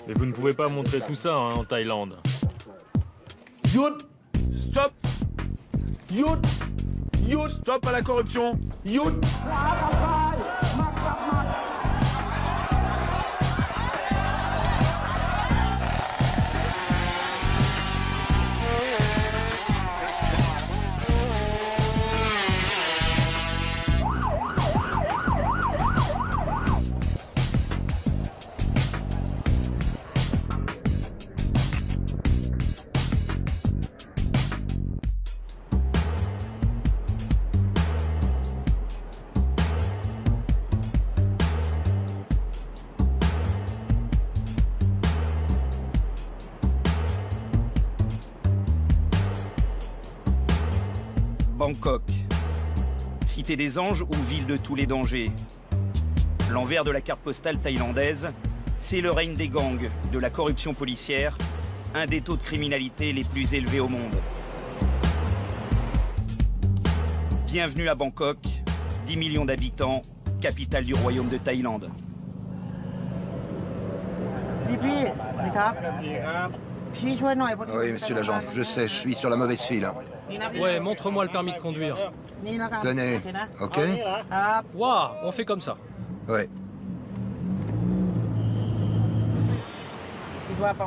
Mais vous ne pouvez pas montrer tout ça hein, en Thaïlande. Youth, stop. Youth, youth, stop à la corruption. Youth. Bangkok, cité des anges ou ville de tous les dangers. L'envers de la carte postale thaïlandaise, c'est le règne des gangs, de la corruption policière, un des taux de criminalité les plus élevés au monde. Bienvenue à Bangkok, 10 millions d'habitants, capitale du royaume de Thaïlande. Oui, monsieur l'agent, je sais, je suis sur la mauvaise file. Ouais, montre-moi le permis de conduire. Tenez, ok? Waouh, on fait comme ça. Ouais.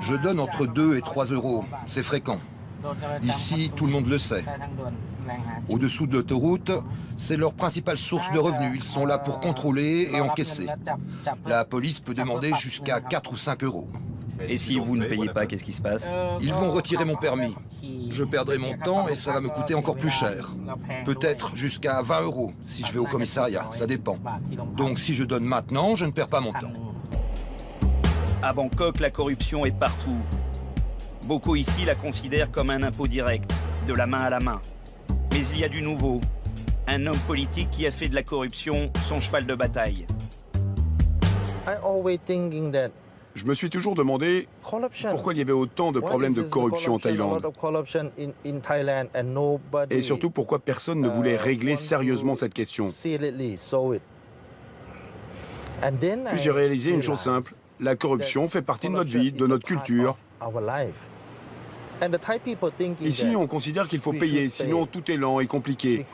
Je donne entre 2 et 3 euros, c'est fréquent. Ici, tout le monde le sait. Au-dessous de l'autoroute, c'est leur principale source de revenus. Ils sont là pour contrôler et encaisser. La police peut demander jusqu'à 4 ou 5 euros. Et si vous ne payez pas, qu'est-ce qui se passe? Ils vont retirer mon permis. Je perdrai mon temps et ça va me coûter encore plus cher. Peut-être jusqu'à 20 euros si je vais au commissariat, ça dépend. Donc si je donne maintenant, je ne perds pas mon temps. À Bangkok, la corruption est partout. Beaucoup ici la considèrent comme un impôt direct, de la main à la main. Mais il y a du nouveau. Un homme politique qui a fait de la corruption son cheval de bataille. Je me suis toujours demandé pourquoi il y avait autant de problèmes de corruption en Thaïlande. Et surtout pourquoi personne ne voulait régler sérieusement cette question. Puis j'ai réalisé une chose simple. La corruption fait partie de notre vie, de notre culture. Ici, on considère qu'il faut payer, sinon tout est lent et compliqué.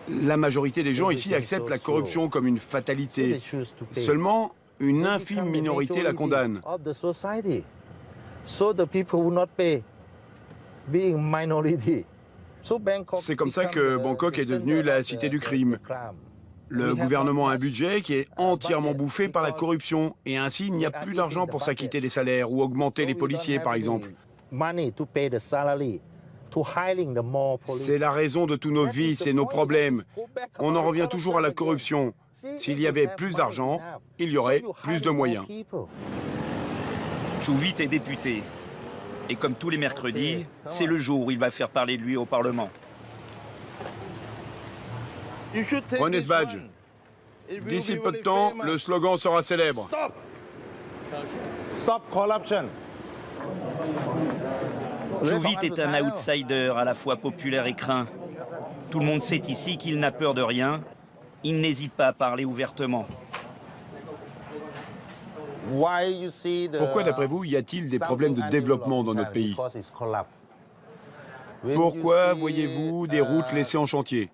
La majorité des gens ici acceptent la corruption comme une fatalité. Seulement, une infime minorité la condamne. C'est comme ça que Bangkok est devenue la cité du crime. Le gouvernement a un budget qui est entièrement bouffé par la corruption et ainsi il n'y a plus d'argent pour s'acquitter des salaires ou augmenter les policiers par exemple. C'est la raison de tous nos vices et nos problèmes. On en revient toujours à la corruption. S'il y avait plus d'argent, il y aurait plus de moyens. Chouvit est député. Et comme tous les mercredis, c'est le jour où il va faire parler de lui au Parlement. Prenez ce badge. D'ici peu de temps, le slogan sera célèbre. Stop corruption. Chouvit est un outsider à la fois populaire et craint. Tout le monde sait ici qu'il n'a peur de rien. Il n'hésite pas à parler ouvertement. Pourquoi, d'après vous, y a-t-il des problèmes de développement dans notre pays? Pourquoi voyez-vous des routes laissées en chantier?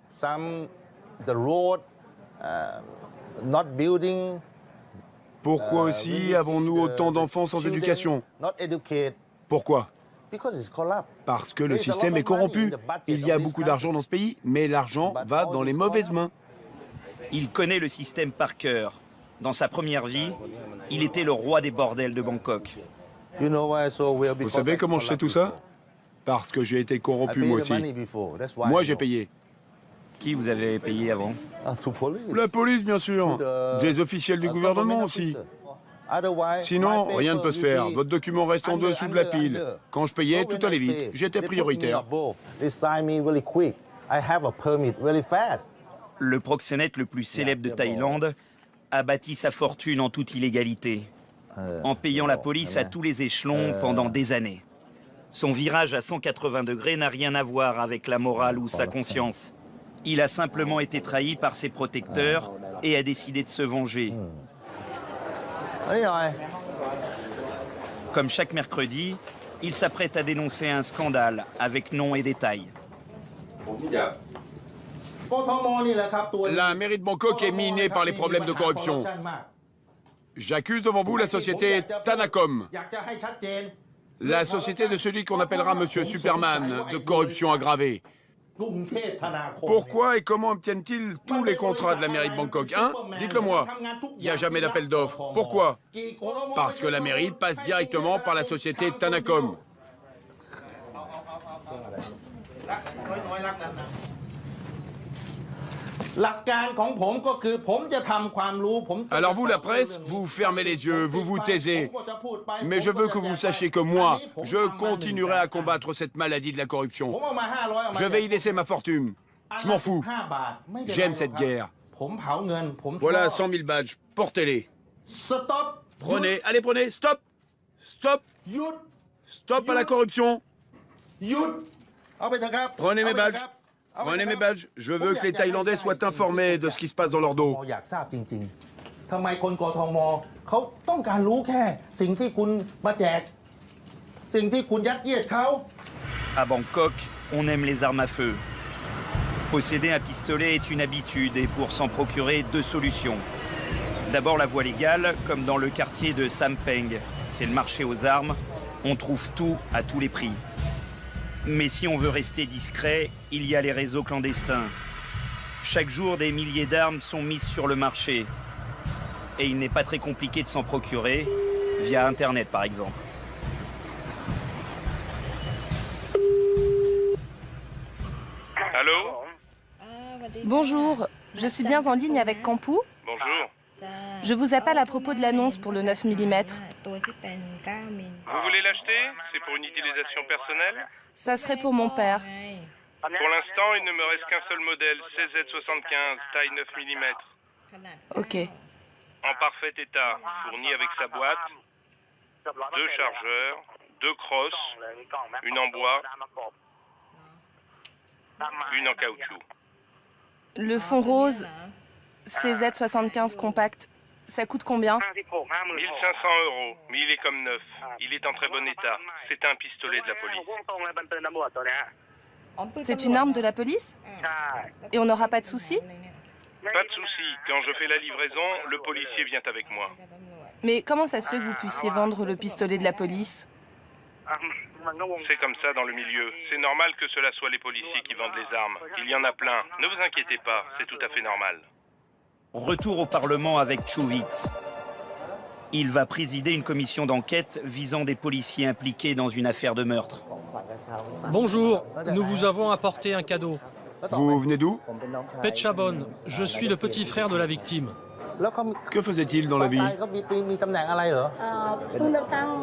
Pourquoi aussi avons-nous autant d'enfants sans éducation? Pourquoi? Parce que le système est corrompu. Il y a beaucoup d'argent dans ce pays, mais l'argent va dans les mauvaises mains. Il connaît le système par cœur. Dans sa première vie, il était le roi des bordels de Bangkok. Vous savez comment je sais tout ça? Parce que j'ai été corrompu moi aussi. Moi, j'ai payé. Qui vous avez payé avant? La police, bien sûr. Des officiels du gouvernement aussi. Sinon, rien ne peut se faire. Votre document reste en dessous de la pile. Quand je payais, tout allait vite. J'étais prioritaire. Le proxénète le plus célèbre de Thaïlande a bâti sa fortune en toute illégalité, en payant la police à tous les échelons pendant des années. Son virage à 180 degrés n'a rien à voir avec la morale ou sa conscience. Il a simplement été trahi par ses protecteurs et a décidé de se venger. Comme chaque mercredi, il s'apprête à dénoncer un scandale avec nom et détails. La mairie de Bangkok est minée par les problèmes de corruption. J'accuse devant vous la société Thanacom, la société de celui qu'on appellera Monsieur Superman, de corruption aggravée. Pourquoi et comment obtiennent-ils tous les contrats de la mairie de Bangkok, hein? Dites-le moi. Il n'y a jamais d'appel d'offres. Pourquoi? Parce que la mairie passe directement par la société Thanacom. Alors vous, la presse, vous fermez les yeux, vous vous taisez. Mais je veux que vous sachiez que moi, je continuerai à combattre cette maladie de la corruption. Je vais y laisser ma fortune. Je m'en fous. J'aime cette guerre. Voilà 100 000 badges. Portez-les. Prenez. Allez, prenez. Stop. Stop. Stop à la corruption. Prenez mes badges. Prenez mes badges. Je veux que les Thaïlandais soient informés de ce qui se passe dans leur dos. À Bangkok, on aime les armes à feu. Posséder un pistolet est une habitude et pour s'en procurer, deux solutions. D'abord la voie légale, comme dans le quartier de Sampeng. C'est le marché aux armes. On trouve tout à tous les prix. Mais si on veut rester discret, il y a les réseaux clandestins. Chaque jour, des milliers d'armes sont mises sur le marché. Et il n'est pas très compliqué de s'en procurer, via Internet par exemple. Allô? Bonjour, je suis bien en ligne avec Kampu. Bonjour. Je vous appelle à propos de l'annonce pour le 9 mm. Vous voulez l'acheter? C'est pour une utilisation personnelle? Ça serait pour mon père. Pour l'instant, il ne me reste qu'un seul modèle, CZ75, taille 9 mm. Ok. En parfait état, fourni avec sa boîte, 2 chargeurs, 2 crosses, une en bois, une en caoutchouc. Le fond rose, CZ75 compact, ça coûte combien? 1500 €, mais il est comme neuf. Il est en très bon état. C'est un pistolet de la police. C'est une arme de la police? Et on n'aura pas de soucis? Pas de souci. Quand je fais la livraison, le policier vient avec moi. Mais comment ça se fait que vous puissiez vendre le pistolet de la police? C'est comme ça dans le milieu. C'est normal que cela soit les policiers qui vendent les armes. Il y en a plein. Ne vous inquiétez pas, c'est tout à fait normal. Retour au Parlement avec Chuvit. Il va présider une commission d'enquête visant des policiers impliqués dans une affaire de meurtre. Bonjour, nous vous avons apporté un cadeau. Vous venez d'où? Petchabon, je suis le petit frère de la victime. Que faisait-il dans la vie?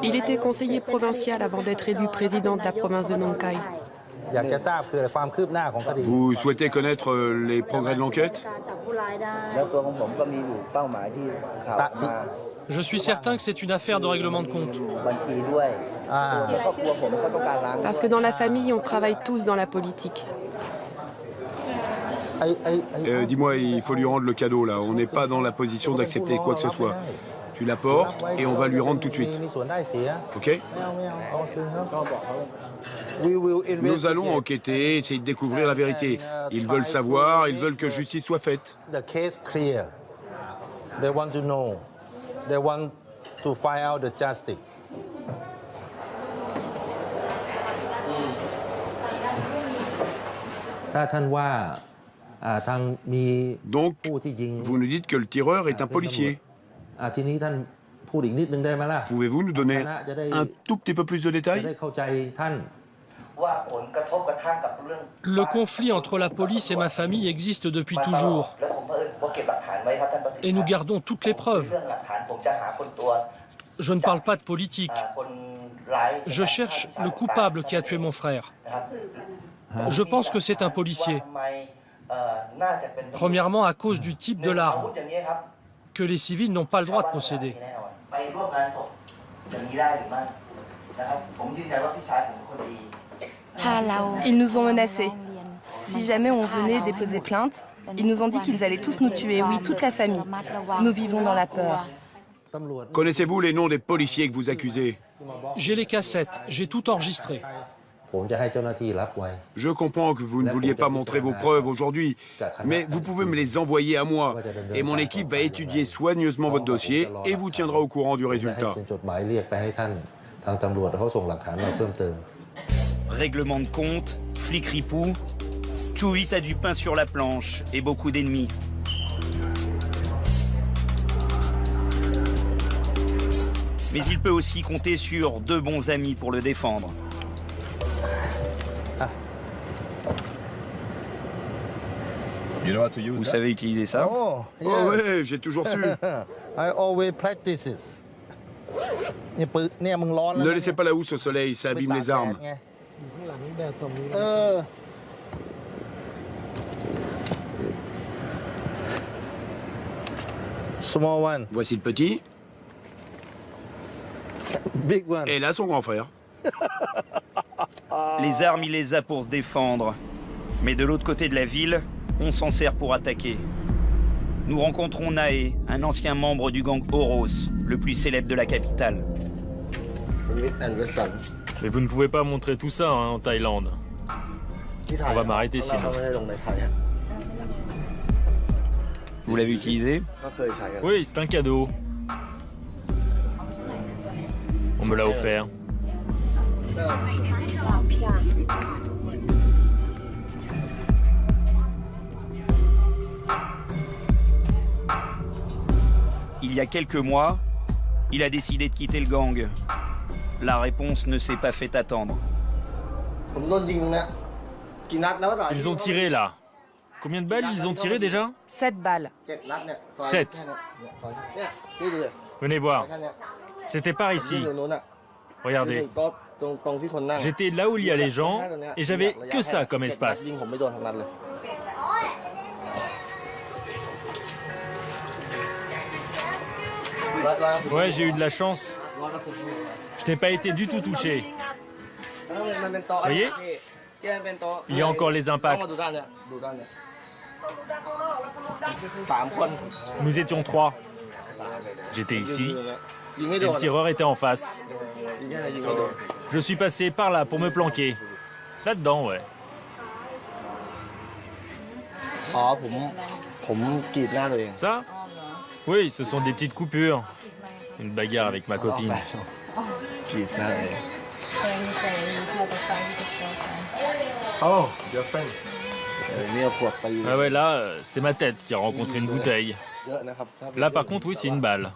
Il était conseiller provincial avant d'être élu président de la province de Nong Khai. Vous souhaitez connaître les progrès de l'enquête? Je suis certain que c'est une affaire de règlement de compte. Parce que dans la famille, on travaille tous dans la politique. Dis-moi, il faut lui rendre le cadeau, là. On n'est pas dans la position d'accepter quoi que ce soit. Tu la portes et on va lui rendre tout de suite. Ok? Nous allons enquêter, essayer de découvrir la vérité. Ils veulent savoir, ils veulent que justice soit faite. Donc, vous nous dites que le tireur est un policier. Pouvez-vous nous donner un tout petit peu plus de détails? Le conflit entre la police et ma famille existe depuis toujours. Et nous gardons toutes les preuves. Je ne parle pas de politique. Je cherche le coupable qui a tué mon frère. Je pense que c'est un policier. Premièrement, à cause du type de l'arme, que les civils n'ont pas le droit de posséder. Ils nous ont menacés. Si jamais on venait déposer plainte, ils nous ont dit qu'ils allaient tous nous tuer, oui, toute la famille. Nous vivons dans la peur. Connaissez-vous les noms des policiers que vous accusez? J'ai les cassettes, j'ai tout enregistré. Je comprends que vous ne vouliez pas montrer vos preuves aujourd'hui, mais vous pouvez me les envoyer à moi, et mon équipe va étudier soigneusement votre dossier et vous tiendra au courant du résultat. Règlement de compte, flic ripou, Chouvit a du pain sur la planche et beaucoup d'ennemis. Mais il peut aussi compter sur 2 bons amis pour le défendre. Vous savez utiliser ça? Oh ouais, j'ai toujours su. Ne laissez pas la housse au soleil, ça abîme les armes. Voici le petit. Et là, son grand frère. Les armes, il les a pour se défendre. Mais de l'autre côté de la ville, on s'en sert pour attaquer. Nous rencontrons Nae, un ancien membre du gang Oros, le plus célèbre de la capitale. Mais vous ne pouvez pas montrer tout ça hein, en Thaïlande. On va m'arrêter sinon. Vous l'avez utilisé? Oui, c'est un cadeau. On me l'a offert. Il y a quelques mois, il a décidé de quitter le gang. La réponse ne s'est pas fait attendre. Ils ont tiré là. Combien de balles ils ont tiré déjà? 7 balles. 7. Venez voir. C'était par ici. Regardez. J'étais là où il y a les gens et j'avais que ça comme espace. Ouais, j'ai eu de la chance. Je n'ai pas été du tout touché. Vous voyez? Il y a encore les impacts. Nous étions 3. J'étais ici. Et le tireur était en face. Je suis passé par là pour me planquer. Là-dedans, ouais. Ça? Oui, ce sont des petites coupures. Une bagarre avec ma copine. Ah ouais, là, c'est ma tête qui a rencontré une bouteille. Là, par contre, oui, c'est une balle.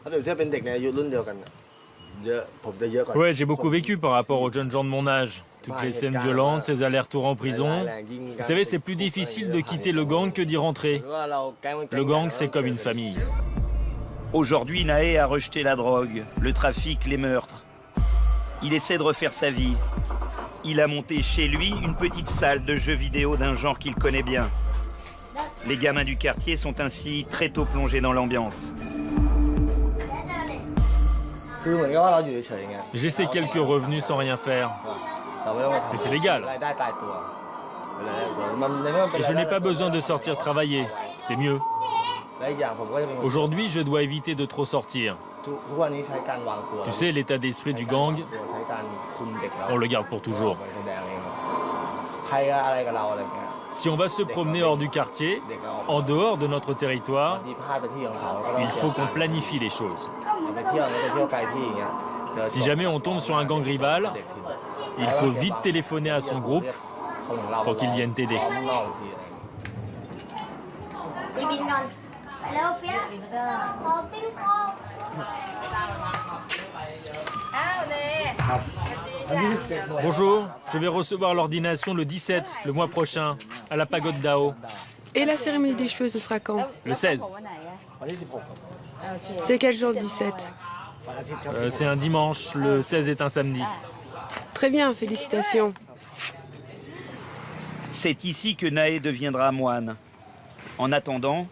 Ouais, j'ai beaucoup vécu par rapport aux jeunes gens de mon âge. Toutes les scènes violentes, ces allers-retours en prison. Vous savez, c'est plus difficile de quitter le gang que d'y rentrer. Le gang, c'est comme une famille. Aujourd'hui, Nae a rejeté la drogue, le trafic, les meurtres. Il essaie de refaire sa vie. Il a monté chez lui une petite salle de jeux vidéo d'un genre qu'il connaît bien. Les gamins du quartier sont ainsi très tôt plongés dans l'ambiance. J'essaie quelques revenus sans rien faire. Mais c'est légal. Et je n'ai pas besoin de sortir travailler. C'est mieux. Aujourd'hui, je dois éviter de trop sortir. Tu sais, l'état d'esprit du gang, on le garde pour toujours. Si on va se promener hors du quartier, en dehors de notre territoire, il faut qu'on planifie les choses. Si jamais on tombe sur un gang rival, il faut vite téléphoner à son groupe pour qu'ils viennent t'aider. Bonjour, je vais recevoir l'ordination le 17, le mois prochain, à la pagode Dao. Et la cérémonie des cheveux, ce sera quand? Le 16. C'est quel jour le 17? C'est un dimanche, le 16 est un samedi. Très bien, félicitations. C'est ici que Nae deviendra moine. En attendant,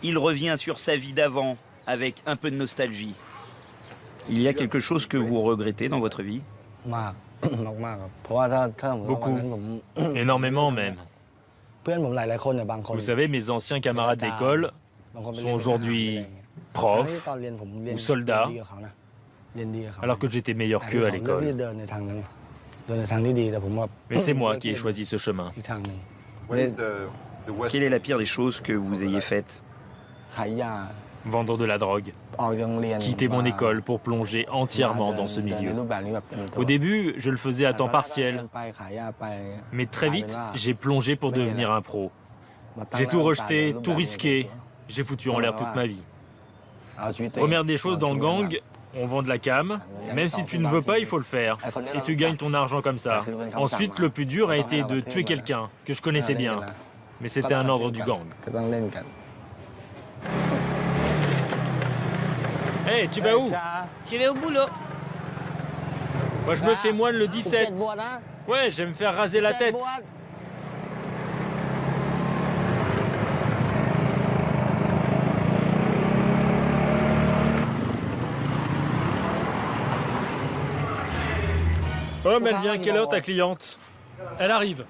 il revient sur sa vie d'avant, avec un peu de nostalgie. Il y a quelque chose que vous regrettez dans votre vie? Beaucoup. Énormément même. Vous savez, mes anciens camarades d'école sont aujourd'hui prof ou soldat, alors que j'étais meilleur qu'eux à l'école. Mais c'est moi qui ai choisi ce chemin. Quelle est la pire des choses que vous ayez faites? Vendre de la drogue. Quitter mon école pour plonger entièrement dans ce milieu. Au début, je le faisais à temps partiel. Mais très vite, j'ai plongé pour devenir un pro. J'ai tout rejeté, tout risqué. J'ai foutu en l'air toute ma vie. Première des choses dans le gang, on vend de la cam. Même si tu ne veux pas, il faut le faire. Et tu gagnes ton argent comme ça. Ensuite, le plus dur a été de tuer quelqu'un que je connaissais bien. Mais c'était un ordre du gang. Hey, tu vas où? Je vais au boulot. Moi, je me fais moine le 17. Ouais, je vais me faire raser la tête. Oh, mais elle vient à quelle heure, ta cliente? Elle arrive.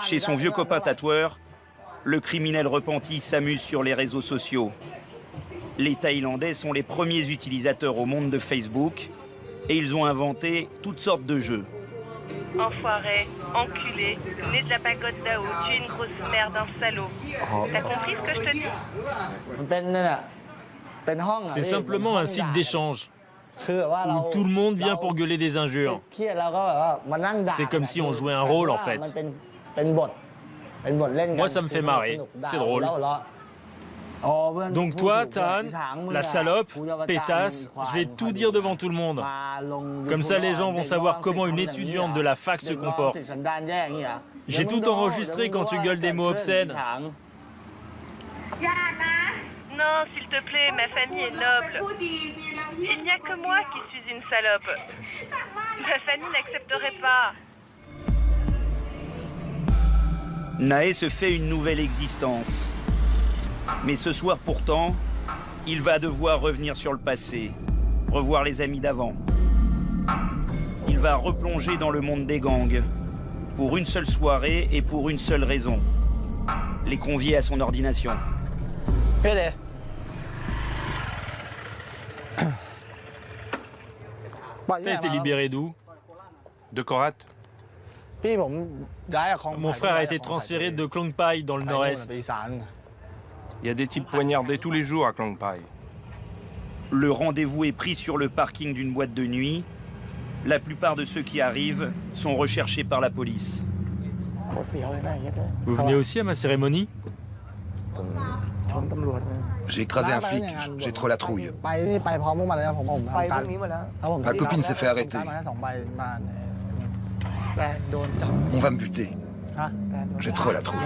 Chez son vieux copain tatoueur, le criminel repenti s'amuse sur les réseaux sociaux. Les Thaïlandais sont les premiers utilisateurs au monde de Facebook et ils ont inventé toutes sortes de jeux. Enfoiré, enculé, né de la pagode d'Ao, tu es une grosse merde, un salaud. T'as compris ce que je te dis? C'est simplement un site d'échange où tout le monde vient pour gueuler des injures. C'est comme si on jouait un rôle en fait. Moi, ça me fait marrer, c'est drôle. Donc toi, Tan, la salope, pétasse, je vais tout dire devant tout le monde. Comme ça, les gens vont savoir comment une étudiante de la fac se comporte. J'ai tout enregistré quand tu gueules des mots obscènes. Non, s'il te plaît, ma famille est noble. Il n'y a que moi qui suis une salope. Ma famille n'accepterait pas. Nae se fait une nouvelle existence. Mais ce soir pourtant, il va devoir revenir sur le passé, revoir les amis d'avant. Il va replonger dans le monde des gangs, pour une seule soirée et pour une seule raison. Les convier à son ordination. T'as été libéré d'où? De Korat? Mon frère a été transféré de Klong Pai dans le nord-est. Il y a des types poignardés tous les jours à Klong Pai. Le rendez-vous est pris sur le parking d'une boîte de nuit. La plupart de ceux qui arrivent sont recherchés par la police. Vous venez aussi à ma cérémonie? J'ai écrasé un flic, j'ai trop la trouille. Ma copine s'est fait arrêter. On va me buter. J'ai trop la trouille.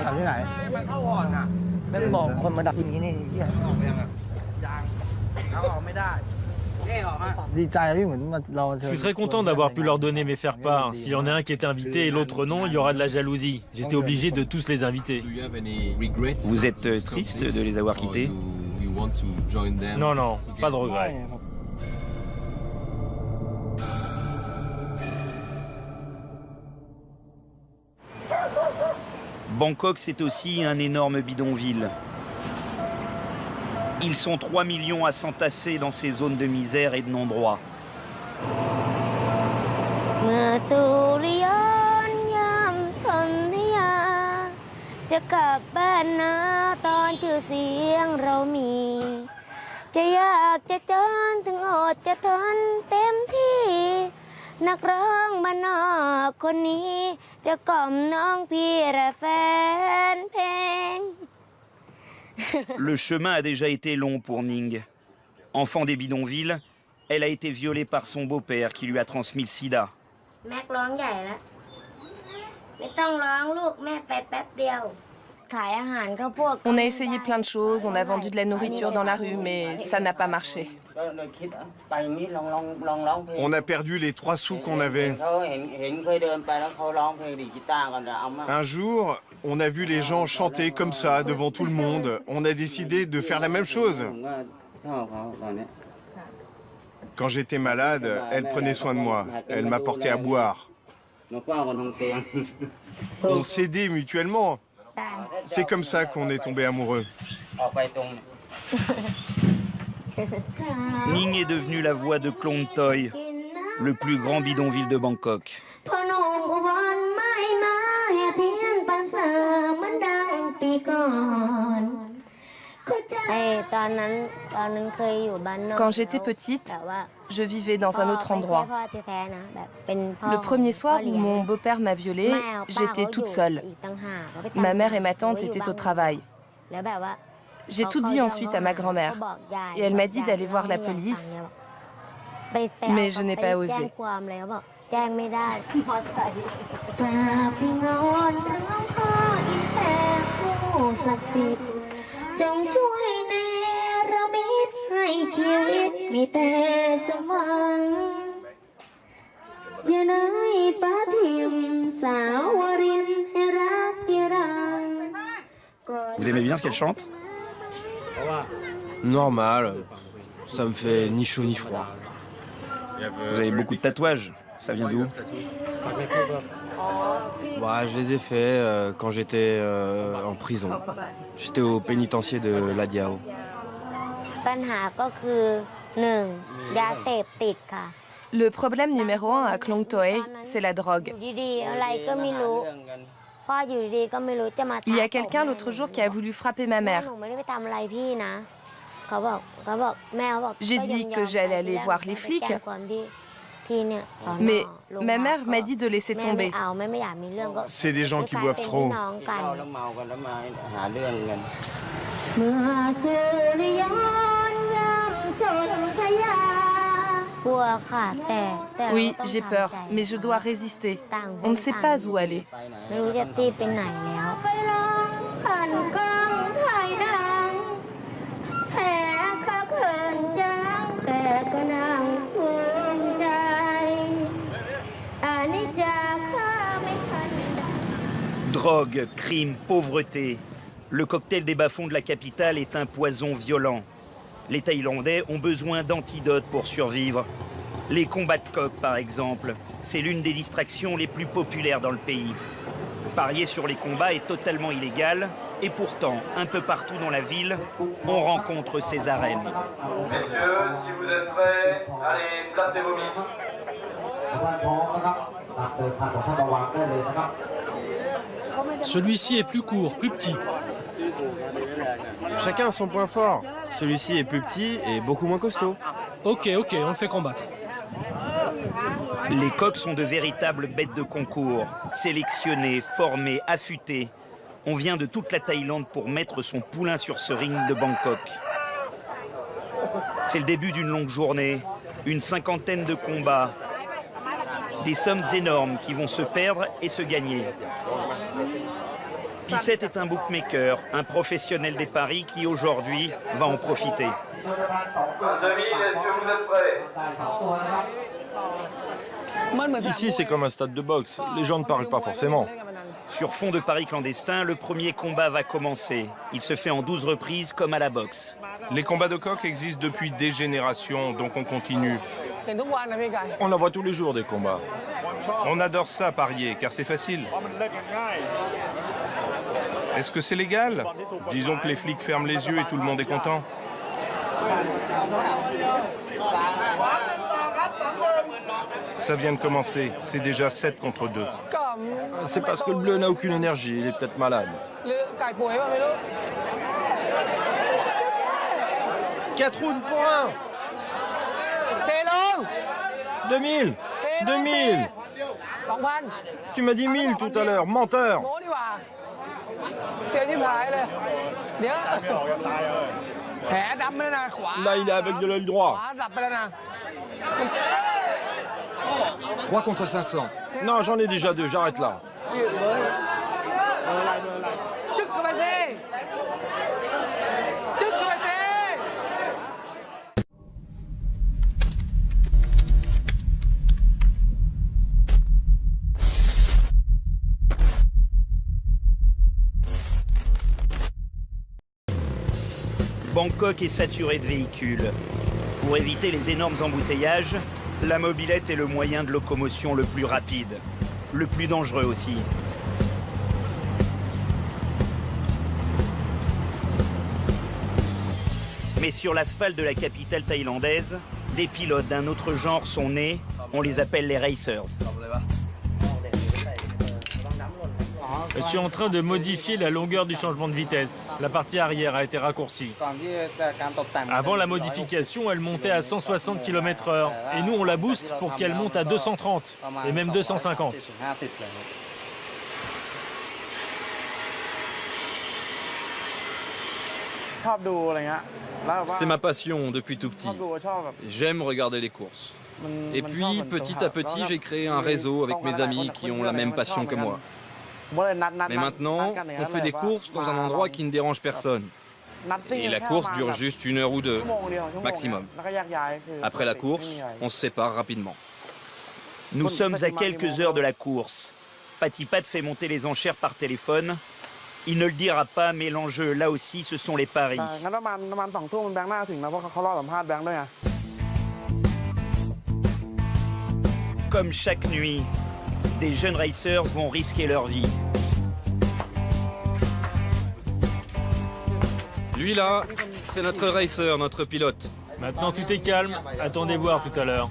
Je suis très content d'avoir pu leur donner mes faire-part. S'il y en a un qui est invité et l'autre non, il y aura de la jalousie. J'étais obligé de tous les inviter. Vous êtes triste de les avoir quittés? Non, non, pas de regret. Bangkok, c'est aussi un énorme bidonville. Ils sont 3 millions à s'entasser dans ces zones de misère et de non-droit. Le chemin a déjà été long pour Ning. Enfant des bidonvilles, elle a été violée par son beau-père qui lui a transmis le sida. On a essayé plein de choses, on a vendu de la nourriture dans la rue, mais ça n'a pas marché. On a perdu les 3 sous qu'on avait. Un jour, on a vu les gens chanter comme ça devant tout le monde. On a décidé de faire la même chose. Quand j'étais malade, elle prenait soin de moi. Elle m'apportait à boire. On s'aidait mutuellement. C'est comme ça qu'on est tombés amoureux. Ning est devenu la voix de Klong Toy, le plus grand bidonville de Bangkok. Quand j'étais petite, je vivais dans un autre endroit. Le premier soir où mon beau-père m'a violée, j'étais toute seule. Ma mère et ma tante étaient au travail. J'ai tout dit ensuite à ma grand-mère et elle m'a dit d'aller voir la police, mais je n'ai pas osé. Vous aimez bien ce qu'elle chante? Normal, ça me fait ni chaud ni froid. Vous avez beaucoup de tatouages, ça vient d'où? Bah, je les ai faits quand j'étais en prison. J'étais au pénitencier de La Diao. Le problème numéro 1 à Klong Toei, c'est la drogue. Il y a quelqu'un l'autre jour qui a voulu frapper ma mère. J'ai dit que j'allais aller voir les flics, mais ma mère m'a dit de laisser tomber. C'est des gens qui boivent trop. Oui, j'ai peur, mais je dois résister. On ne sait pas où aller. Drogue, crime, pauvreté. Le cocktail des bas-fonds de la capitale est un poison violent. Les Thaïlandais ont besoin d'antidotes pour survivre. Les combats de coqs, par exemple, c'est l'une des distractions les plus populaires dans le pays. Parier sur les combats est totalement illégal, et pourtant, un peu partout dans la ville, on rencontre ces arènes. Messieurs, si vous êtes prêts, allez, placez vos mises. Celui-ci est plus court, plus petit. Chacun a son point fort. Celui-ci est plus petit et beaucoup moins costaud. Ok, on le fait combattre. Les coqs sont de véritables bêtes de concours, sélectionnés, formés, affûtés. On vient de toute la Thaïlande pour mettre son poulain sur ce ring de Bangkok. C'est le début d'une longue journée, une cinquantaine de combats, des sommes énormes qui vont se perdre et se gagner. Pisset est un bookmaker, un professionnel des paris qui aujourd'hui va en profiter. 2000, est-ce que vous êtes prêts? Ici, c'est comme un stade de boxe. Les gens ne parlent pas forcément. Sur fond de paris clandestins, le premier combat va commencer. Il se fait en 12 reprises comme à la boxe. Les combats de coqs existent depuis des générations, donc on continue. On en voit tous les jours des combats. On adore ça, parier, car c'est facile. Est-ce que c'est légal? Disons que les flics ferment les yeux et tout le monde est content. Ça vient de commencer. C'est déjà 7 contre 2. C'est parce que le bleu n'a aucune énergie. Il est peut-être malade. 4 rounds pour 1. 2000. 2000. Tu m'as dit 1000 tout à l'heure, menteur. Là, il est avec de l'œil droit. 3 contre 500. Non, j'en ai déjà 2, j'arrête là. Bangkok est saturé de véhicules. Pour éviter les énormes embouteillages, la mobilette est le moyen de locomotion le plus rapide, le plus dangereux aussi. Mais sur l'asphalte de la capitale thaïlandaise, des pilotes d'un autre genre sont nés, on les appelle les racers. Je suis en train de modifier la longueur du changement de vitesse. La partie arrière a été raccourcie. Avant la modification, elle montait à 160 km/h. Et nous, on la booste pour qu'elle monte à 230 et même 250. C'est ma passion depuis tout petit. J'aime regarder les courses. Et puis, petit à petit, j'ai créé un réseau avec mes amis qui ont la même passion que moi. Mais maintenant, on fait des courses dans un endroit qui ne dérange personne. Et la course dure juste 1 heure ou 2, maximum. Après la course, on se sépare rapidement. Nous sommes à quelques heures de la course. Patipat fait monter les enchères par téléphone. Il ne le dira pas, mais l'enjeu, là aussi, ce sont les paris. Comme chaque nuit, des jeunes racers vont risquer leur vie. Lui là, c'est notre racer, notre pilote. Maintenant tout est calme, attendez voir tout à l'heure.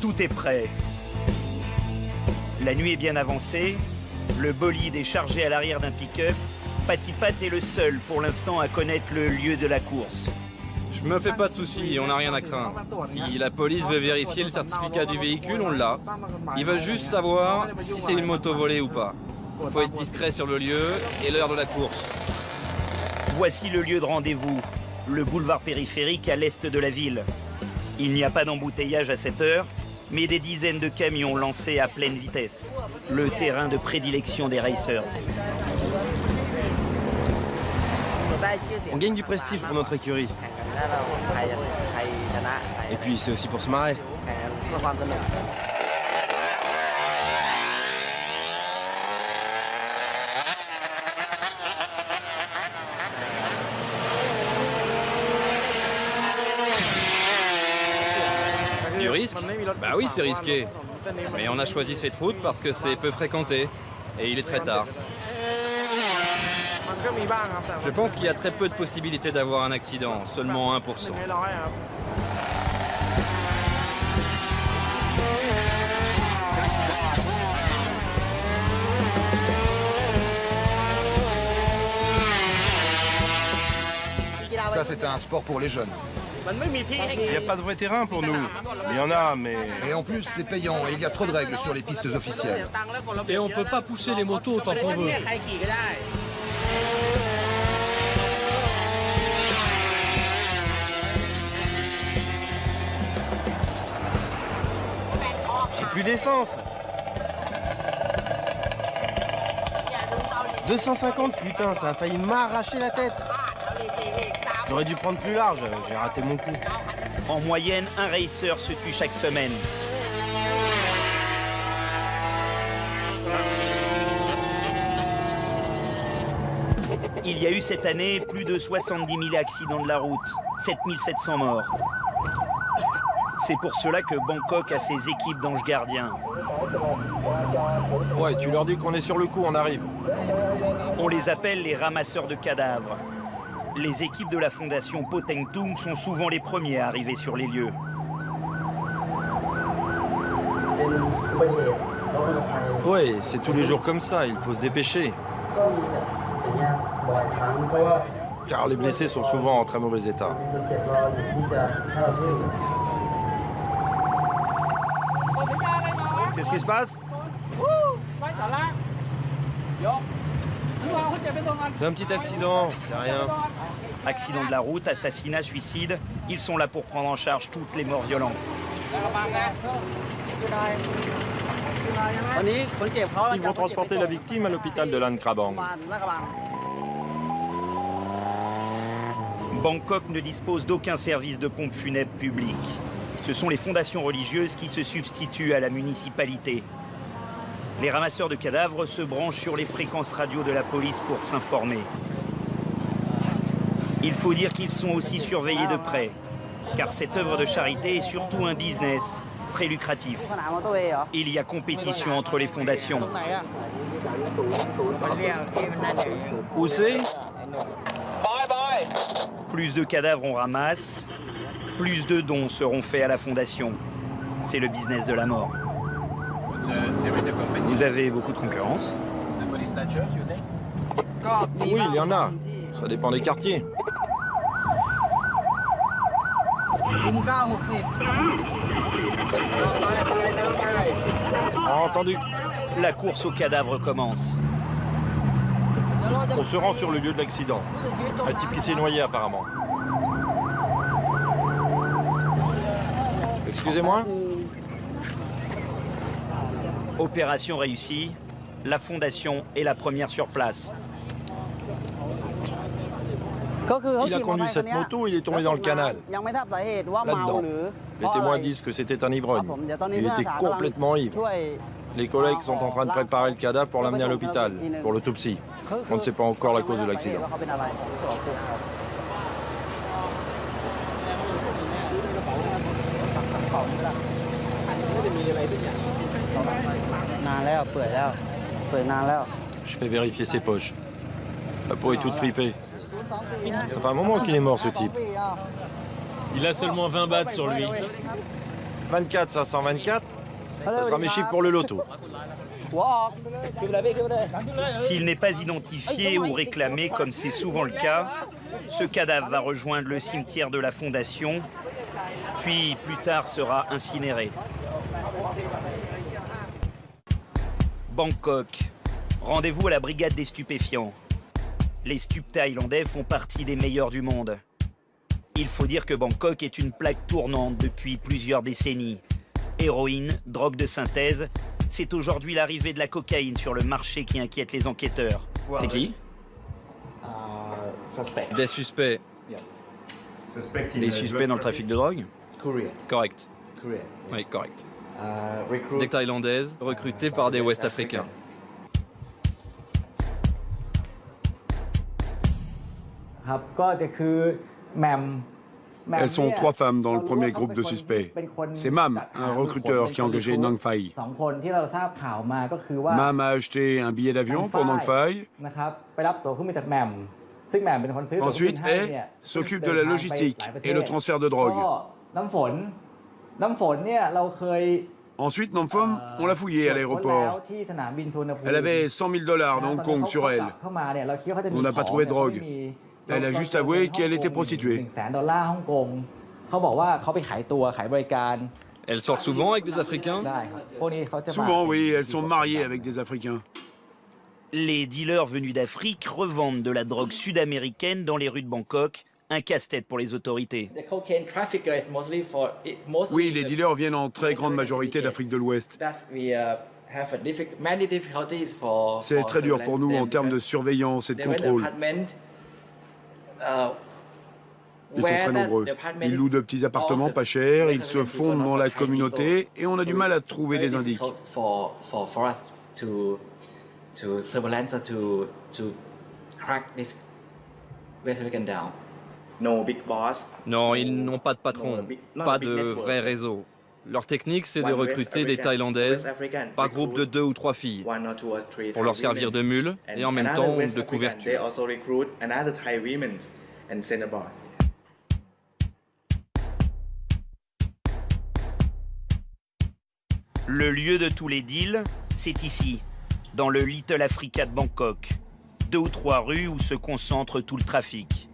Tout est prêt. La nuit est bien avancée, le bolide est chargé à l'arrière d'un pick-up. Patipat est le seul pour l'instant à connaître le lieu de la course. Je me fais pas de soucis, on n'a rien à craindre. Si la police veut vérifier le certificat du véhicule, on l'a. Ils veulent juste savoir si c'est une moto volée ou pas. Il faut être discret sur le lieu et l'heure de la course. Voici le lieu de rendez-vous, le boulevard périphérique à l'est de la ville. Il n'y a pas d'embouteillage à cette heure, mais des dizaines de camions lancés à pleine vitesse. Le terrain de prédilection des racers. On gagne du prestige pour notre écurie. Et puis c'est aussi pour se marrer. Du risque? Bah oui, c'est risqué. Mais on a choisi cette route parce que c'est peu fréquenté. Et il est très tard. Je pense qu'il y a très peu de possibilités d'avoir un accident, seulement 1%. Ça, c'est un sport pour les jeunes. Il n'y a pas de vrai terrain pour nous. Il y en a, mais... Et en plus, c'est payant et il y a trop de règles sur les pistes officielles. Et on ne peut pas pousser les motos autant qu'on veut. J'ai plus d'essence. 250, putain, ça a failli m'arracher la tête. J'aurais dû prendre plus large, j'ai raté mon coup. En moyenne, un racer se tue chaque semaine. Il y a eu cette année plus de 70 000 accidents de la route, 7 700 morts. C'est pour cela que Bangkok a ses équipes d'anges gardiens. Ouais, tu leur dis qu'on est sur le coup, on arrive. On les appelle les ramasseurs de cadavres. Les équipes de la fondation Poteng Tung sont souvent les premiers à arriver sur les lieux. Ouais, c'est tous les jours comme ça, il faut se dépêcher. Car les blessés sont souvent en très mauvais état. Qu'est-ce qui se passe? C'est un petit accident, c'est rien. Accident de la route, assassinat, suicide, ils sont là pour prendre en charge toutes les morts violentes. Ils vont transporter la victime à l'hôpital de Lan Krabang. Bangkok ne dispose d'aucun service de pompe funèbre public. Ce sont les fondations religieuses qui se substituent à la municipalité. Les ramasseurs de cadavres se branchent sur les fréquences radio de la police pour s'informer. Il faut dire qu'ils sont aussi surveillés de près, car cette œuvre de charité est surtout un business très lucratif. Il y a compétition entre les fondations. Où c'est? Plus de cadavres on ramasse, plus de dons seront faits à la fondation. C'est le business de la mort. Vous avez beaucoup de concurrence? Oui, il y en a. Ça dépend des quartiers. Entendu. La course aux cadavres commence. On se rend sur le lieu de l'accident. Un type qui s'est noyé apparemment. Excusez-moi? Opération réussie, la fondation est la première sur place. Il a conduit cette moto, il est tombé dans le canal. Là-dedans. Les témoins disent que c'était un ivrogne. Il était complètement ivre. Les collègues sont en train de préparer le cadavre pour l'amener à l'hôpital, pour l'autopsie. On ne sait pas encore la cause de l'accident. Je fais vérifier ses poches. La peau est toute fripée. Ça fait un moment qu'il est mort, ce type. Il a seulement 20 bahts sur lui. 24 524, ça sera mes chiffres pour le loto. S'il n'est pas identifié ou réclamé, comme c'est souvent le cas, ce cadavre va rejoindre le cimetière de la Fondation, puis plus tard sera incinéré. Bangkok. Rendez-vous à la brigade des stupéfiants. Les stupes thaïlandais font partie des meilleurs du monde. Il faut dire que Bangkok est une plaque tournante depuis plusieurs décennies. Héroïne, drogue de synthèse, c'est aujourd'hui l'arrivée de la cocaïne sur le marché qui inquiète les enquêteurs. C'est qui? Des suspects. Des suspects dans le trafic de drogue? Correct. Oui, correct. Des Thaïlandaises recrutées par des Ouest-Africains. Elles sont 3 femmes dans le premier groupe de suspects. C'est Mam, un recruteur qui a engagé Nang Phai. Mam a acheté un billet d'avion pour Nang Phai. Ensuite, He s'occupe de la logistique et le transfert de drogue. Ensuite, Namphom, on l'a fouillée à l'aéroport. Elle avait 100 000 $ de Hong Kong sur elle. On n'a pas trouvé de drogue. Elle a juste avoué qu'elle était prostituée. Elles sortent souvent avec des Africains? Souvent, oui, elles sont mariées avec des Africains. Les dealers venus d'Afrique revendent de la drogue sud-américaine dans les rues de Bangkok, un casse-tête pour les autorités. Oui, les dealers viennent en très grande majorité d'Afrique de l'Ouest. C'est très dur pour nous en termes de surveillance et de contrôle. Ils sont très nombreux. Ils louent de petits appartements pas chers, ils se fondent dans la communauté et on a du mal à trouver des indices. Non, ils n'ont pas de patron, pas de vrai réseau. Leur technique, c'est de recruter des Thaïlandaises par groupe de 2 ou 3 filles pour leur servir de mule et en même temps de couverture. Le lieu de tous les deals, c'est ici, dans le Little Africa de Bangkok. 2 ou 3 rues où se concentre tout le trafic.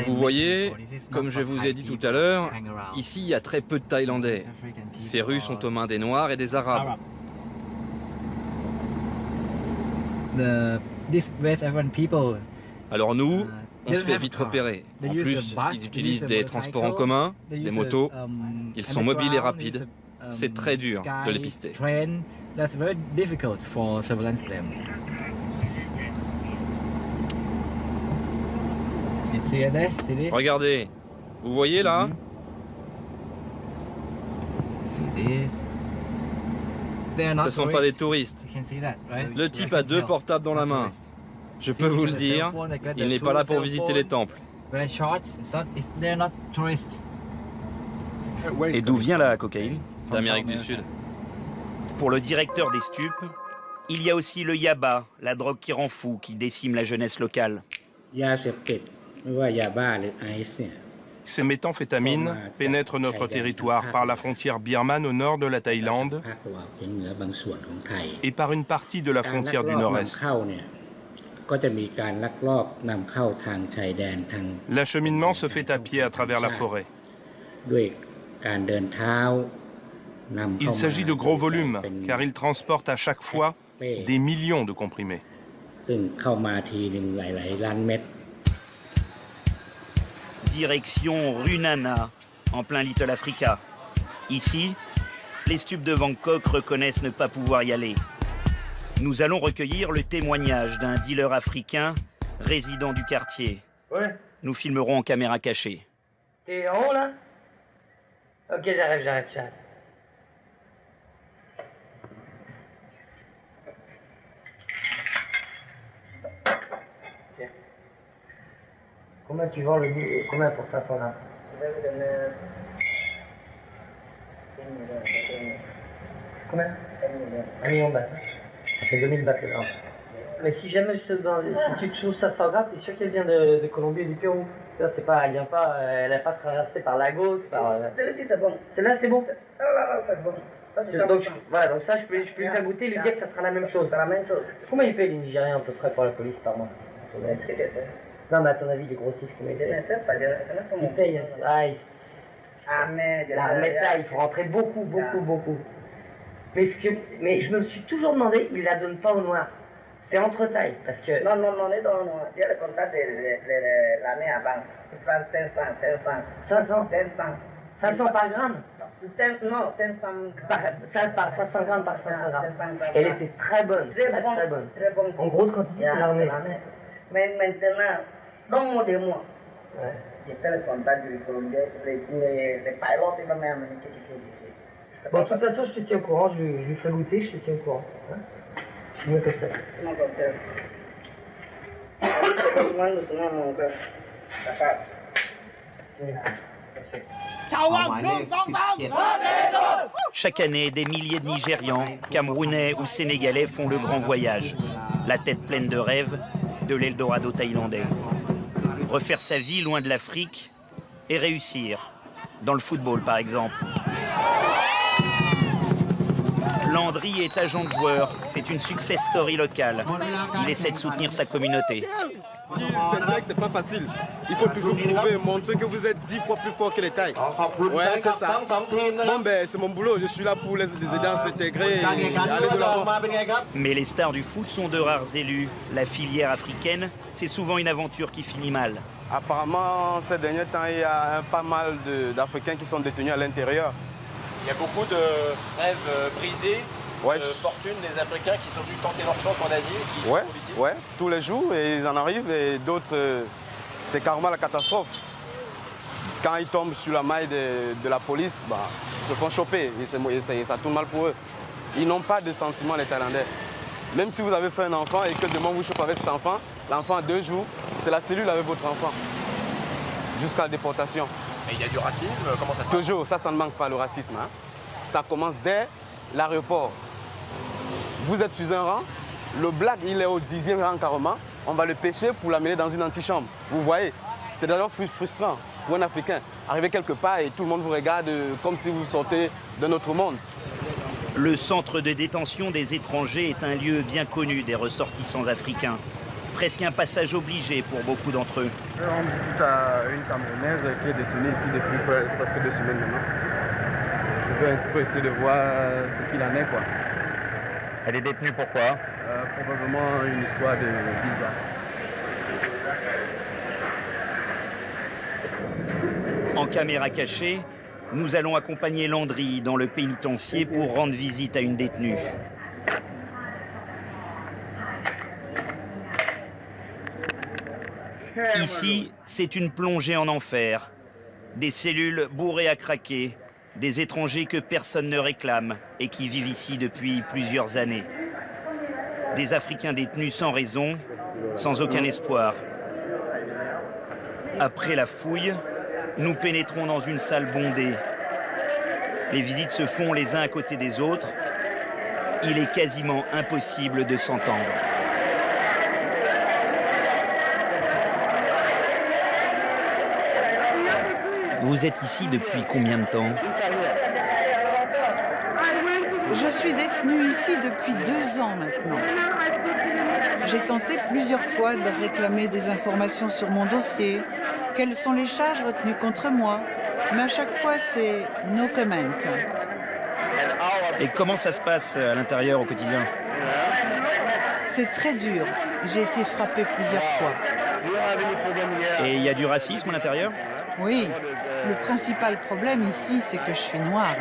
Vous voyez, comme je vous ai dit tout à l'heure, ici il y a très peu de Thaïlandais. Ces rues sont aux mains des Noirs et des Arabes. Alors nous, on se fait vite repérer. En plus, ils utilisent des transports en commun, des motos. Ils sont mobiles et rapides. C'est très dur de les pister. Regardez, vous voyez là? Ce ne sont pas des touristes. Le type a 2 portables dans la main. Je peux vous le dire, il n'est pas là pour visiter les temples. Et d'où vient la cocaïne? D'Amérique du Sud. Pour le directeur des stupes, il y a aussi le yaba, la drogue qui rend fou, qui décime la jeunesse locale. Ces méthamphétamines pénètrent notre territoire par la frontière birmane au nord de la Thaïlande et par une partie de la frontière du nord-est. L'acheminement se fait à pied à travers la forêt. Il s'agit de gros volumes, car ils transportent à chaque fois des millions de comprimés. Direction Runana, en plein Little Africa. Ici, les stupes de Bangkok reconnaissent ne pas pouvoir y aller. Nous allons recueillir le témoignage d'un dealer africain résident du quartier. Ouais. Nous filmerons en caméra cachée. T'es en haut là? Ok, j'arrive. Okay. Combien tu vends le bout? Combien pour 500 grammes? Je vais vous donner... Combien? 1 million de bahts. Ça fait 2000 bahts le gramme. Mais si jamais je te demande, si tu trouves 500 grammes, t'es sûr qu'elle vient de Colombie et du Pérou? Ça, c'est pas, elle vient pas, elle n'a pas traversé par Lagos, par... Celle-ci, c'est bon. Celle-là, c'est bon? Là, c'est bon. Donc, voilà, donc ça, je peux lui faire goûter, lui dire que ça sera la même chose. C'est la même chose. Combien il paye les Nigériens à peu près pour la police par mois? Non, mais à ton avis, les grossistes, combien ils payent? Ils payent. Mais ça, il faut rentrer beaucoup. Mais je me suis toujours demandé, ils la donnent pas au noir. C'est entre tailles, parce que... Non, on est dans le noir. Il y a le contact de l'année avant. Il prend 500. 500 par gramme? Non, 500 grammes par 500 grammes. Elle était très bonne, très bonne. En grosse quantité, c'est l'armée. Mais maintenant, dans des mois, j'ai fait le contact du Colombien, les pilotes, ils vont m'amener quelque chose ici. Bon, de toute façon, je te tiens au courant, je lui fais goûter, je te tiens au courant. C'est mieux comme ça. Non, comme ça. Chaque année, des milliers de Nigérians, Camerounais ou Sénégalais font le grand voyage. La tête pleine de rêves de l'Eldorado thaïlandais. Refaire sa vie loin de l'Afrique et réussir. Dans le football, par exemple. Landry est agent de joueur. C'est une success story locale. Il essaie de soutenir sa communauté. C'est vrai que c'est pas facile. Il faut toujours prouver, montrer que vous êtes 10 fois plus fort que les Thaïs. Ouais, c'est ça. Bon, ben, c'est mon boulot. Je suis là pour les aider à s'intégrer et aller de l'avant. Mais les stars du foot sont de rares élus. La filière africaine, c'est souvent une aventure qui finit mal. Apparemment, ces derniers temps, il y a pas mal d'Africains qui sont détenus à l'intérieur. Il y a beaucoup de rêves brisés, de fortune des Africains qui sont venus tenter leur chance en Asie et qui se trouvent ici. Ouais, tous les jours, et ils en arrivent, et d'autres, c'est carrément la catastrophe. Quand ils tombent sur la maille de la police, ils se font choper, et ça tourne mal pour eux. Ils n'ont pas de sentiments, les Thaïlandais. Même si vous avez fait un enfant et que demain vous chopez avec cet enfant, l'enfant a 2 jours, c'est la cellule avec votre enfant, jusqu'à la déportation. Et il y a du racisme, comment ça se passe? Toujours, ça ne manque pas le racisme. Hein. Ça commence dès l'aéroport. Vous êtes sur un rang, le black il est au 10e rang carrément, on va le pêcher pour l'amener dans une antichambre. Vous voyez, c'est d'ailleurs frustrant pour un Africain. Arriver quelque part et tout le monde vous regarde comme si vous sortez d'un autre monde. Le centre de détention des étrangers est un lieu bien connu des ressortissants africains. Presque un passage obligé pour beaucoup d'entre eux. On visite une Camerounaise qui est détenue ici depuis presque 2 semaines maintenant. Je vais un peu essayer de voir ce qu'il en est, quoi. Elle est détenue pourquoi? Probablement une histoire de visa. En caméra cachée, nous allons accompagner Landry dans le pénitencier pour rendre visite à une détenue. Ici, c'est une plongée en enfer. Des cellules bourrées à craquer, des étrangers que personne ne réclame et qui vivent ici depuis plusieurs années. Des Africains détenus sans raison, sans aucun espoir. Après la fouille, nous pénétrons dans une salle bondée. Les visites se font les uns à côté des autres. Il est quasiment impossible de s'entendre. Vous êtes ici depuis combien de temps? Je suis détenue ici depuis 2 ans maintenant. J'ai tenté plusieurs fois de leur réclamer des informations sur mon dossier, quelles sont les charges retenues contre moi, mais à chaque fois c'est « no comment ». Et comment ça se passe à l'intérieur au quotidien? C'est très dur. J'ai été frappée plusieurs fois. Et il y a du racisme à l'intérieur? Oui. Le principal problème ici, c'est que je suis noire.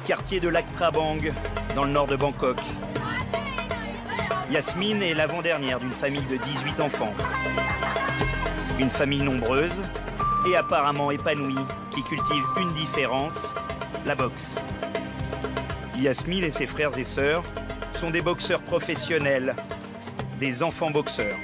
Quartier de Lac Prabang, dans le nord de Bangkok. Yasmine est l'avant-dernière d'une famille de 18 enfants. Une famille nombreuse et apparemment épanouie qui cultive une différence, la boxe. Yasmine et ses frères et sœurs sont des boxeurs professionnels, des enfants boxeurs.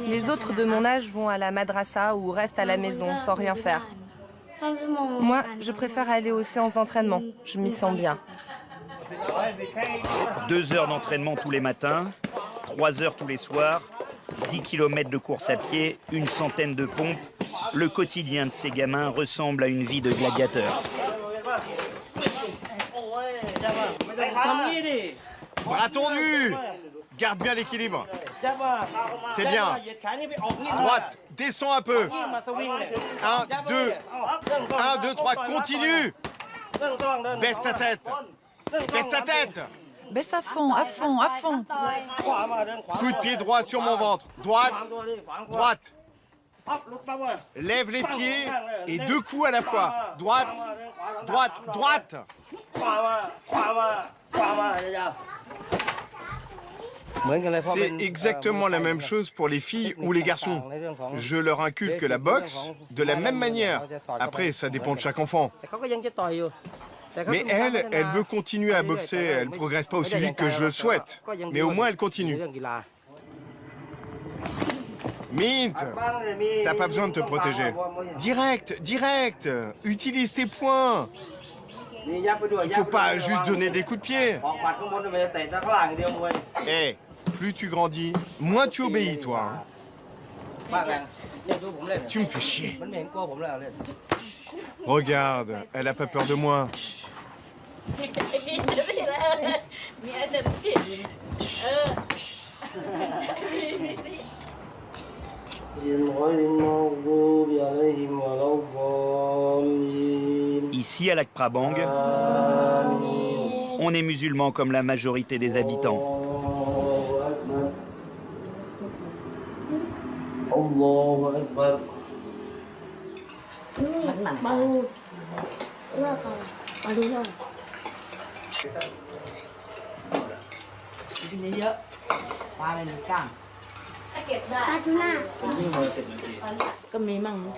Les autres de mon âge vont à la madrasa ou restent à la maison sans rien faire. Moi, je préfère aller aux séances d'entraînement. Je m'y sens bien. 2 heures d'entraînement tous les matins, 3 heures tous les soirs, 10 km de course à pied, une centaine de pompes. Le quotidien de ces gamins ressemble à une vie de gladiateur. Bras tendus! Garde bien l'équilibre. C'est bien. Droite, descends un peu. 1, 2. 1, 2, 3, continue. Baisse ta tête. Baisse ta tête. Baisse à fond, à fond, à fond. Coup de pied droit sur mon ventre. Droite, droite. Lève les pieds et 2 coups à la fois. Droite, droite, droite. C'est exactement la même chose pour les filles ou les garçons. Je leur inculque la boxe de la même manière. Après, ça dépend de chaque enfant. Mais elle veut continuer à boxer. Elle ne progresse pas aussi vite que je le souhaite. Mais au moins, elle continue. Mint, t'as pas besoin de te protéger. Direct, direct. Utilise tes poings. Il faut pas juste donner des coups de pied. Hé, plus tu grandis, moins tu obéis, toi. Tu me fais chier. Regarde, elle a pas peur de moi. Ici, à Lac Prabang, on est musulman comme la majorité des habitants.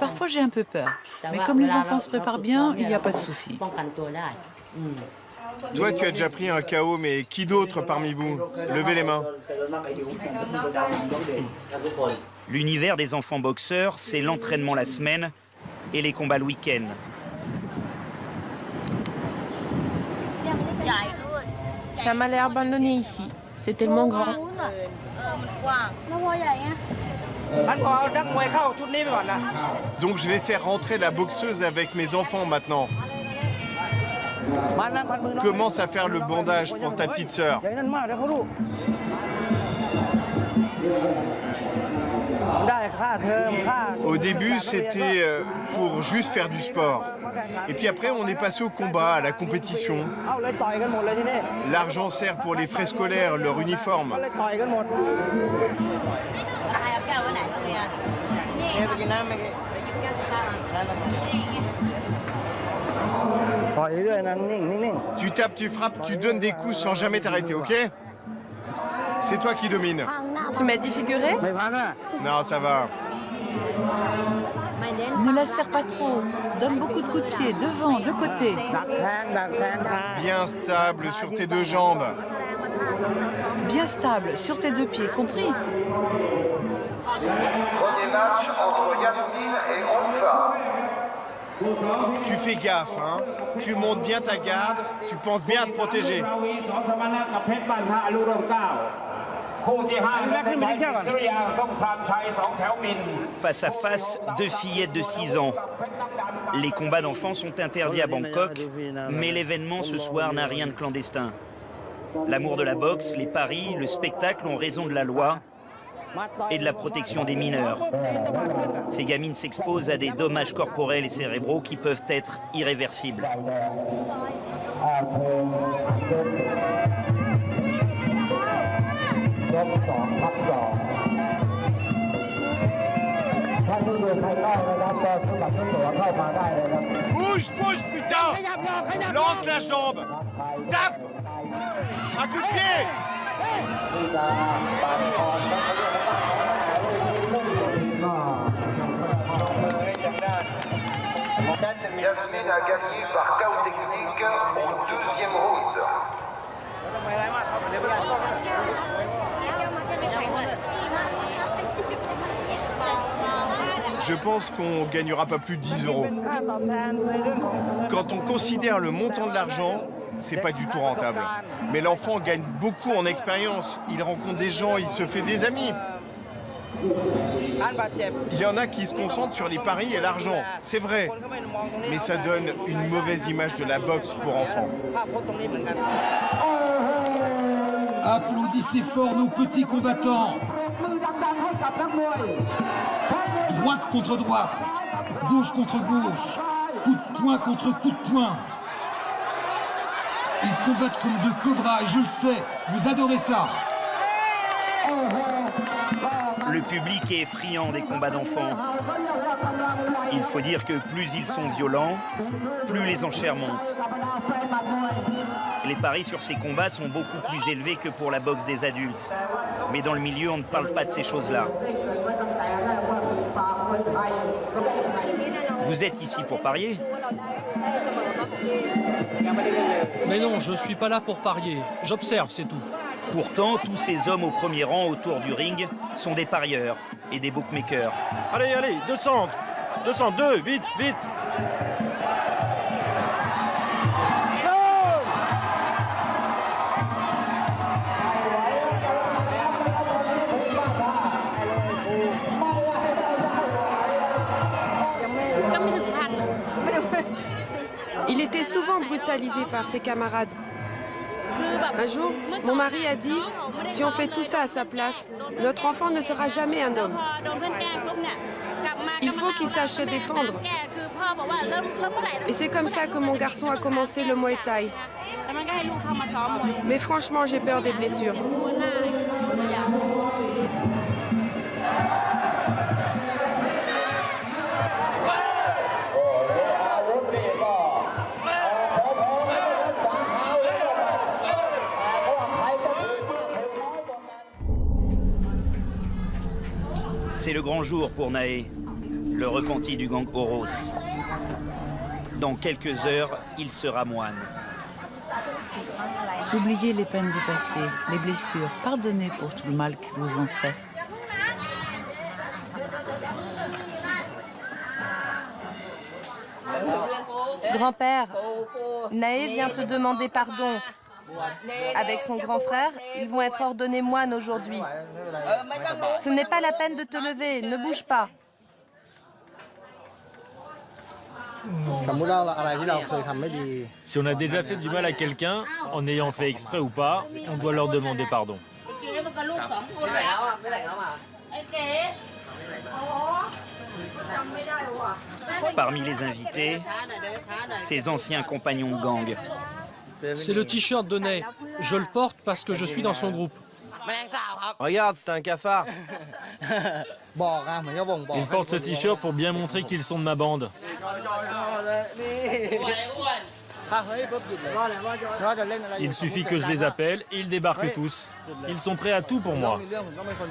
Parfois j'ai un peu peur, mais comme les enfants se préparent bien, il n'y a pas de souci. Toi, tu as déjà pris un KO, mais qui d'autre parmi vous? Levez les mains. L'univers des enfants boxeurs, c'est l'entraînement la semaine et les combats le week-end. Ça m'a l'air abandonné ici. C'est tellement grand. Donc je vais faire rentrer la boxeuse avec mes enfants maintenant. Commence à faire le bandage pour ta petite sœur. Au début, c'était pour juste faire du sport. Et puis après, on est passé au combat, à la compétition. L'argent sert pour les frais scolaires, leur uniforme. Tu tapes, tu frappes, tu donnes des coups sans jamais t'arrêter, ok? C'est toi qui domines. Tu m'as défiguré? Non, ça va. Ne la serre pas trop. Donne beaucoup de coups de pied, devant, de côté. Bien stable sur tes 2 jambes. Bien stable sur tes 2 pieds, compris? match entre Yasmine et Onfa. Tu fais gaffe, hein. Tu montes bien ta garde, tu penses bien à te protéger. Face à face, deux fillettes de 6 ans. Les combats d'enfants sont interdits à Bangkok, mais l'événement ce soir n'a rien de clandestin. L'amour de la boxe, les paris, le spectacle ont raison de la loi et de la protection des mineurs. Ces gamines s'exposent à des dommages corporels et cérébraux qui peuvent être irréversibles. Bouge, bouge, putain! Lance la jambe! Tape! Un coup de pied! Yasmine a gagné par chaos technique au 2e round. Je pense qu'on ne gagnera pas plus de 10 €. Quand on considère le montant de l'argent, c'est pas du tout rentable. Mais l'enfant gagne beaucoup en expérience. Il rencontre des gens, il se fait des amis. Il y en a qui se concentrent sur les paris et l'argent, c'est vrai. Mais ça donne une mauvaise image de la boxe pour enfants. Applaudissez fort nos petits combattants. Droite contre droite, gauche contre gauche, coup de poing contre coup de poing. Ils combattent comme deux cobras et je le sais, vous adorez ça. Le public est friand des combats d'enfants. Il faut dire que plus ils sont violents, plus les enchères montent. Les paris sur ces combats sont beaucoup plus élevés que pour la boxe des adultes. Mais dans le milieu, on ne parle pas de ces choses-là. Vous êtes ici pour parier? Mais non, je ne suis pas là pour parier. J'observe, c'est tout. Pourtant, tous ces hommes au premier rang autour du ring sont des parieurs et des bookmakers. Allez, allez, 200, 202, vite, vite. Il était souvent brutalisé par ses camarades. Un jour, mon mari a dit, si on fait tout ça à sa place, notre enfant ne sera jamais un homme. Il faut qu'il sache se défendre. Et c'est comme ça que mon garçon a commencé le Muay Thai. Mais franchement, j'ai peur des blessures. C'est le grand jour pour Nae, le repenti du gang Oros. Dans quelques heures, il sera moine. Oubliez les peines du passé, les blessures. Pardonnez pour tout le mal qu'ils vous ont fait. Grand-père, Nae vient te demander pardon. Avec son grand frère, ils vont être ordonnés moines aujourd'hui. Ce n'est pas la peine de te lever, ne bouge pas. Si on a déjà fait du mal à quelqu'un, en ayant fait exprès ou pas, on doit leur demander pardon. Parmi les invités, ses anciens compagnons de gang. C'est le t-shirt de Nae. Je le porte parce que je suis dans son groupe. Regarde, c'est un cafard. Ils portent ce t-shirt pour bien montrer qu'ils sont de ma bande. Il suffit que je les appelle et ils débarquent tous. Ils sont prêts à tout pour moi.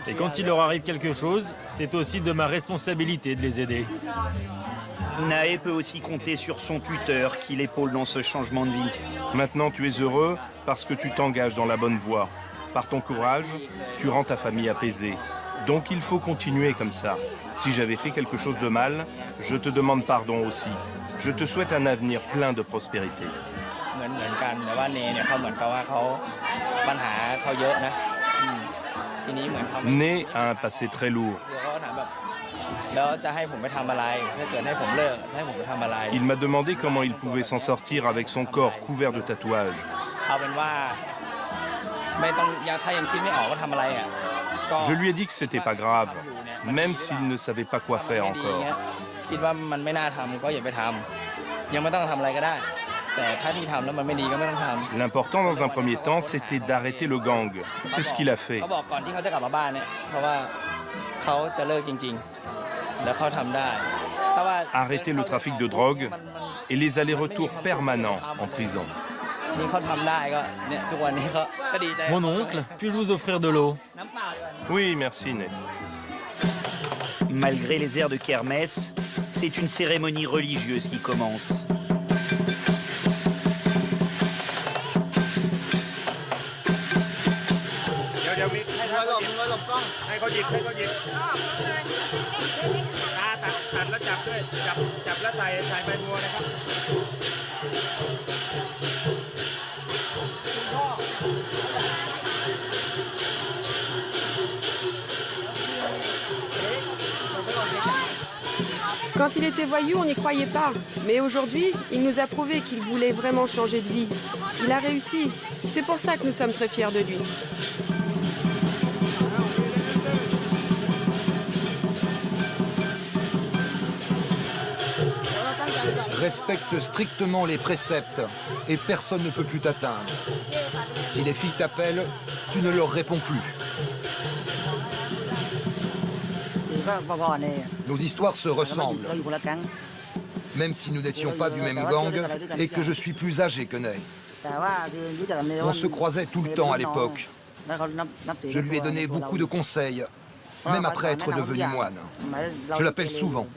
Et quand il leur arrive quelque chose, c'est aussi de ma responsabilité de les aider. Nae peut aussi compter sur son tuteur qui l'épaule dans ce changement de vie. Maintenant, tu es heureux parce que tu t'engages dans la bonne voie. Par ton courage, tu rends ta famille apaisée. Donc il faut continuer comme ça. Si j'avais fait quelque chose de mal, je te demande pardon aussi. Je te souhaite un avenir plein de prospérité. Né a un passé très lourd. Il m'a demandé comment il pouvait s'en sortir avec son corps couvert de tatouages. Je lui ai dit que c'était pas grave, même s'il ne savait pas quoi faire encore. L'important dans un premier temps, c'était d'arrêter le gang. C'est ce qu'il a fait. Arrêter le trafic de drogue et les allers-retours permanents en prison. Mon oncle, puis-je vous offrir de l'eau? Oui, merci, Ned. Malgré les airs de kermesse, c'est une cérémonie religieuse qui commence. Quand il était voyou, on n'y croyait pas. Mais aujourd'hui, il nous a prouvé qu'il voulait vraiment changer de vie. Il a réussi. C'est pour ça que nous sommes très fiers de lui. Respecte strictement les préceptes et personne ne peut plus t'atteindre. Si les filles t'appellent, tu ne leur réponds plus. Nos histoires se ressemblent, même si nous n'étions pas du même gang et que je suis plus âgé que Ney. On se croisait tout le temps à l'époque. Je lui ai donné beaucoup de conseils, même après être devenu moine. Je l'appelle souvent.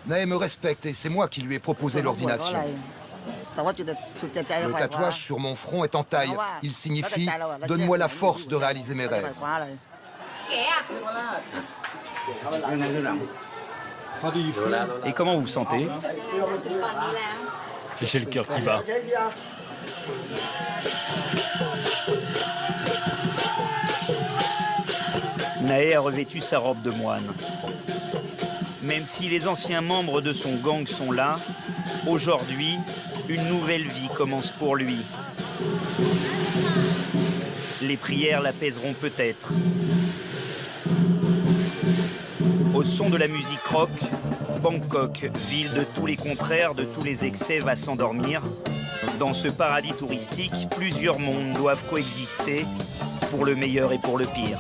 Ney me respecte et c'est moi qui lui ai proposé l'ordination. Le tatouage sur mon front est en taille. Il signifie « Donne-moi la force de réaliser mes rêves ». Et comment vous vous sentez? J'ai le cœur qui bat. Naé a revêtu sa robe de moine. Même si les anciens membres de son gang sont là, aujourd'hui, une nouvelle vie commence pour lui. Les prières l'apaiseront peut-être. Au son de la musique rock, Bangkok, ville de tous les contraires, de tous les excès, va s'endormir. Dans ce paradis touristique, plusieurs mondes doivent coexister, pour le meilleur et pour le pire.